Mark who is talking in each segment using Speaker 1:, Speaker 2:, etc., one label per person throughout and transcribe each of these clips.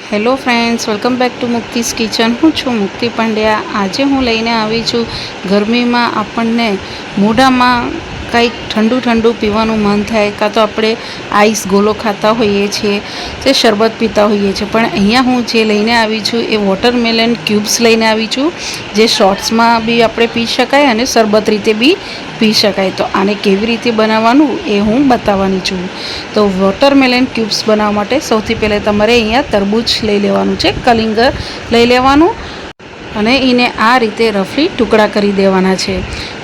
Speaker 1: Hello friends, welcome back to મુક્તિસ kitchen. હું છું મુક્તિ પંડ્યા. આજે હું લઈને આવી છું, ગરમીમાં આપણને મોઢામાં કંઈક ઠંડુ ઠંડુ પીવાનું મન થાય, કાં તો આપણે આઈસ ગોલો ખાતા હોઈએ છીએ, તે શરબત પીતા હોઈએ છીએ. પણ અહીંયા હું જે લઈને આવી છું એ વોટરમેલન ક્યુબ્સ લઈને આવી છું, જે શોર્ટ્સમાં બી આપણે પી શકાય અને શરબત રીતે બી પી શકાય. તો આને કેવી રીતે બનાવવાનું એ હું બતાવવાની છું. તો વોટરમેલન ક્યુબ્સ બનાવવા માટે સૌથી પહેલાં તમારે અહીંયા તરબૂચ લઈ લેવાનું છે, કલિંગર લઈ લેવાનું અને એને આ રીતે રફલી ટુકડા કરી દેવાના છે.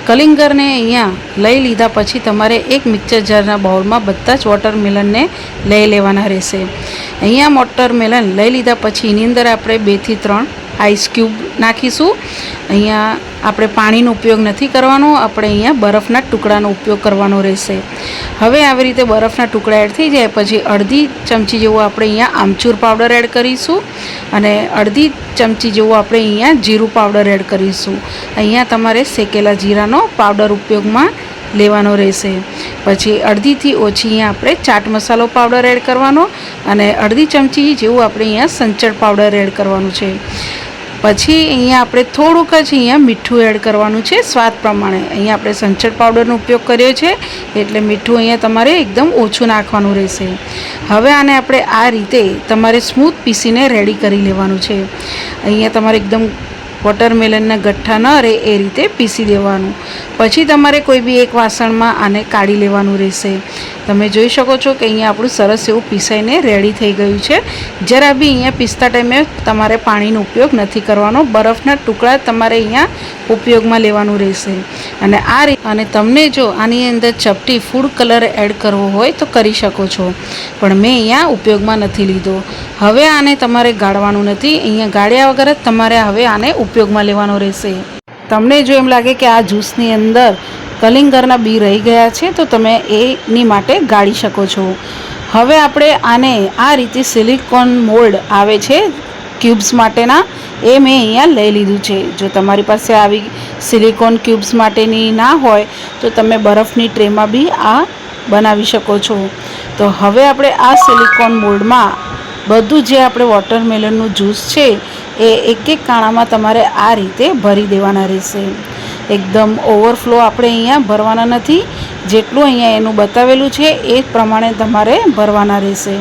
Speaker 1: કલિંગરને અહીંયા લઈ લીધા પછી તમારે એક મિક્સર જારના બાઉલમાં બધા જ વોટરમેલનને લઈ લેવાના રહેશે. અહીંયા વોટરમેલન લઈ લીધા પછી એની અંદર આપણે 2 થી 3 આઈસ ક્યુબ નાખીશું. અહીંયા આપણે પાણીનો ઉપયોગ નથી કરવાનો, આપણે અહીંયા બરફના ટુકડાનો ઉપયોગ કરવાનો રહેશે. હવે આવી રીતે બરફના ટુકડા એડ થઈ જાય પછી અડધી ચમચી જેવું આપણે અહીંયા આમચૂર પાવડર એડ કરીશું અને અડધી ચમચી જેવું આપણે અહીંયા જીરું પાવડર એડ કરીશું. અહીંયા તમારે શેકેલા જીરાનો પાવડર ઉપયોગમાં લેવાનો રહેશે. પછી અડધીથી ઓછી અહીંયા આપણે ચાટ મસાલો પાવડર એડ કરવાનો અને અડધી ચમચી જેવું આપણે અહીંયા સંચળ પાવડર એડ કરવાનું છે. પછી અહીંયા આપણે થોડુંક જ અહીંયા મીઠું એડ કરવાનું છે સ્વાદ પ્રમાણે. અહીંયા આપણે સંચળ પાવડરનો ઉપયોગ કર્યો છે એટલે મીઠું અહીંયા તમારે એકદમ ઓછું નાખવાનું રહેશે. હવે આને આપણે આ રીતે તમારે સ્મૂથ પીસીને રેડી કરી લેવાનું છે. અહીંયા તમારે એકદમ વોટરમેલનના ગઠ્ઠા ન રહે એ રીતે પીસી દેવાનું. પછી તમારે કોઈ બી એક વાસણમાં આને કાઢી લેવાનું રહેશે. તમે જોઈ શકો છો કે અહીંયા આપણું સરસ એવું પીસાઈને રેડી થઈ ગયું છે. જરા બી અહીંયા પીસતા ટાઈમે તમારે પાણીનો ઉપયોગ નથી કરવાનો, બરફના ટુકડા તમારે અહીંયા ઉપયોગમાં લેવાનું રહેશે. અને તમને જો આની અંદર ચપટી ફૂડ કલર એડ કરવો હોય તો કરી શકો છો, પણ મેં અહીંયા ઉપયોગમાં નથી લીધો. હવે આને તમારે ગાળવાનું નથી, અહીંયા ગાળ્યા વગર જ તમારે હવે આને ઉપયોગમાં લેવાનો રહેશે. તમને જો એમ લાગે કે આ જ્યુસની અંદર કલિંગરના બી રહી ગયા છે તો તમે એની માટે ગાળી શકો છો. હવે આપણે આને આ રીતે સિલિકોન મોલ્ડ આવે છે ક્યુબ્સ માટેના, એ મેં અહીંયા લઈ લીધું છે. જો તમારી પાસે આવી સિલિકોન ક્યુબ્સ માટેની ના હોય તો તમે બરફની ટ્રેમાં બી આ બનાવી શકો છો. તો હવે આપણે આ સિલિકોન મોલ્ડમાં બધું જે આપણે વોટરમેલનનું જ્યુસ છે એ એક એક કાણામાં તમારે આ રીતે ભરી દેવાના રહેશે. એકદમ ઓવરફ્લો આપણે અહીંયા ભરવાના નથી, જેટલું અહીંયા એનું બતાવેલું છે એ પ્રમાણે તમારે ભરવાના રહેશે.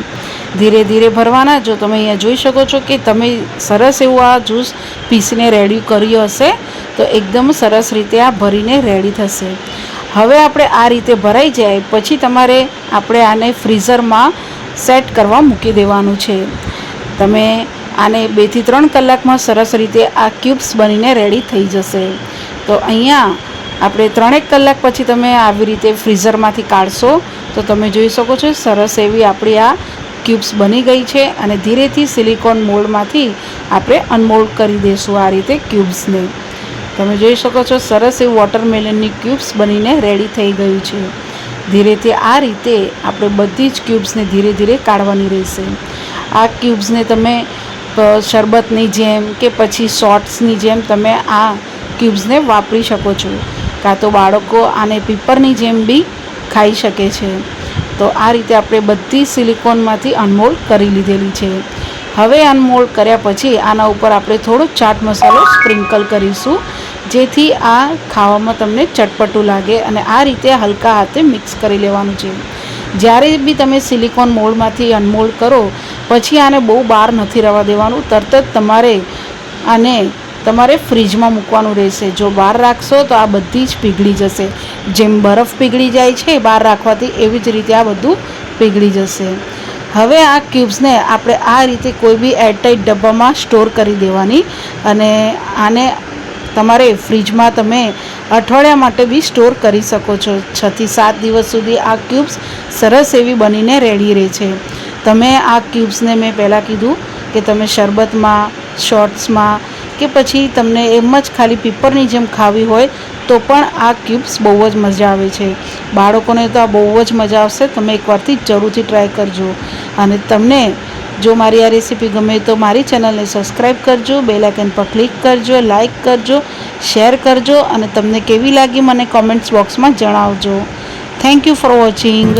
Speaker 1: ધીરે ધીરે ભરવાના. જો તમે અહીંયા જોઈ શકો છો કે તમે સરસ એવું આ જ્યુસ પીસીને રેડી કર્યું હશે તો એકદમ સરસ રીતે આ ભરીને રેડી થશે. હવે આપણે આ રીતે ભરાઈ જાય પછી તમારે આપણે આને ફ્રીઝરમાં સેટ કરવા મૂકી દેવાનું છે. તમે આને 2 થી 3 કલાકમાં સરસ રીતે આ ક્યુબ્સ બનીને રેડી થઈ જશે. તો અહીંયા આપણે 3 કલાક પછી તમે આવી રીતે ફ્રીઝરમાંથી કાઢશો તો તમે જોઈ શકો છો સરસ એવી આપણી આ ક્યુબ્સ બની ગઈ છે. અને ધીરેથી સિલિકોન મોલ્ડમાંથી આપણે અનમોલ્ડ કરી દઈશું આ રીતે ક્યુબ્સને. તમે જોઈ શકો છો સરસ એવું વોટરમેલનની ક્યુબ્સ બનીને રેડી થઈ ગયું છે. ધીરેથી આ રીતે આપણે બધી જ ક્યુબ્સને ધીરે ધીરે કાઢવાની રહેશે. આ ક્યુબ્સને તમે શરબતની જેમ કે પછી શોર્ટ્સની જેમ તમે આ ક્યુબ્સને વાપરી શકો છો, કાં તો બાળકો આને પીપરની જેમ બી ખાઈ શકે છે. તો આ રીતે આપણે બધી સિલિકોનમાંથી અનમોલ્ડ કરી લીધેલી છે. હવે અનમોલ્ડ કર્યા પછી આના ઉપર આપણે થોડો ચાટ મસાલો સ્પ્રિંકલ કરીશું, જેથી આ ખાવામાં તમને ચટપટું લાગે. અને આ રીતે હલકા હાથે મિક્સ કરી લેવાનું છે. જ્યારે બી તમે સિલિકોન મોલ્ડમાંથી અનમોલ્ડ કરો પછી આને બહુ બહાર નથી રહેવા દેવાનું, તરત જ તમારે ફ્રીજમાં મૂકવાનું રહેશે. જો બહાર રાખશો તો આ બધી જ પીગળી જશે. જેમ બરફ પીગળી જાય છે બહાર રાખવાથી, એવી જ રીતે આ બધું પીગળી જશે. હવે આ ક્યુબ્સને આપણે આ રીતે કોઈ બી એરટાઇટ ડબ્બામાં સ્ટોર કરી દેવાની અને આને તમારે ફ્રીજમાં તમે અઠવાડિયા માટે બી સ્ટોર કરી શકો છો. 6 થી 7 દિવસ સુધી આ ક્યુબ્સ સરસ એવી બનીને રેડી રહે છે. તમે આ ક્યુબ્સને મેં પહેલાં કીધું કે તમે શરબતમાં, શોર્ટ્સમાં કે પછી તમને એમ જ ખાલી પીપરની જેમ ખાવી હોય તો પણ આ ક્યુબ્સ બહુ જ મજા આવે છે. બાળકોને તો આ બહુ જ મજા આવશે. તમે એકવારથી જરૂરથી ટ્રાય કરજો. અને તમને જો મારી આ રેસીપી ગમે તો મારી ચેનલને સબસ્ક્રાઈબ કરજો, બેલ આઇકન પર ક્લિક કરજો, લાઇક કરજો, શેર કરજો અને તમને કેવી લાગી મને કોમેન્ટ્સ બોક્સમાં જણાવજો. Thank you for watching.